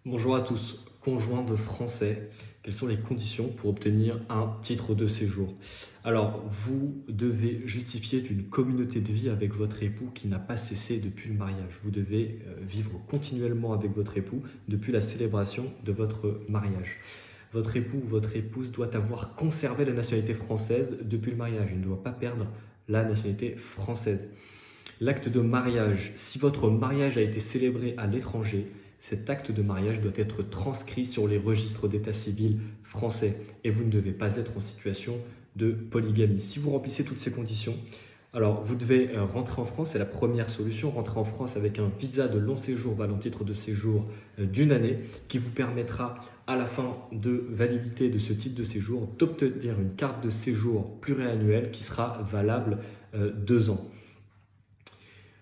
Bonjour à tous, conjoints de français, quelles sont les conditions pour obtenir un titre de séjour? Alors, vous devez justifier d'une communauté de vie avec votre époux qui n'a pas cessé depuis le mariage. Vous devez vivre continuellement avec votre époux depuis la célébration de votre mariage. Votre époux ou votre épouse doit avoir conservé la nationalité française depuis le mariage. Il ne doit pas perdre la nationalité française. L'acte de mariage, si votre mariage a été célébré à l'étranger, cet acte de mariage doit être transcrit sur les registres d'état civil français et vous ne devez pas être en situation de polygamie. Si vous remplissez toutes ces conditions, alors vous devez rentrer en France, c'est la première solution, rentrer en France avec un visa de long séjour valant titre de séjour d'une année qui vous permettra à la fin de validité de ce titre de séjour d'obtenir une carte de séjour pluriannuelle qui sera valable 2 ans.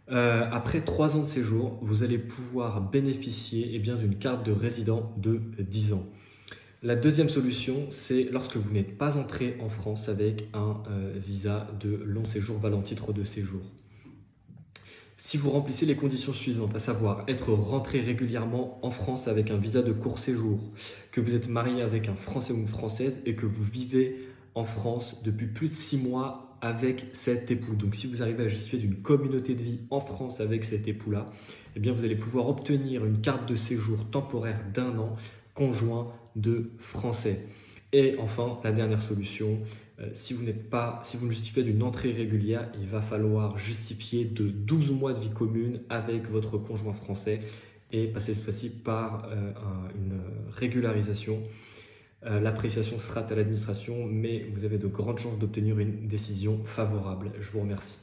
Après 3 ans de séjour, vous allez pouvoir bénéficier d'une carte de résident de 10 ans. La deuxième solution, c'est lorsque vous n'êtes pas entré en France avec un visa de long séjour valant titre de séjour. Si vous remplissez les conditions suivantes, à savoir être rentré régulièrement en France avec un visa de court séjour, que vous êtes marié avec un Français ou une Française et que vous vivez en France depuis plus de 6 mois avec cet époux. Donc si vous arrivez à justifier d'une communauté de vie en France avec cet époux-là, vous allez pouvoir obtenir une carte de séjour temporaire d'1 an conjoint de Français. Et enfin, la dernière solution, si vous ne justifiez d'une entrée régulière, il va falloir justifier de 12 mois de vie commune avec votre conjoint français et passer cette fois-ci par une régularisation. L'appréciation sera à l'administration, mais vous avez de grandes chances d'obtenir une décision favorable. Je vous remercie.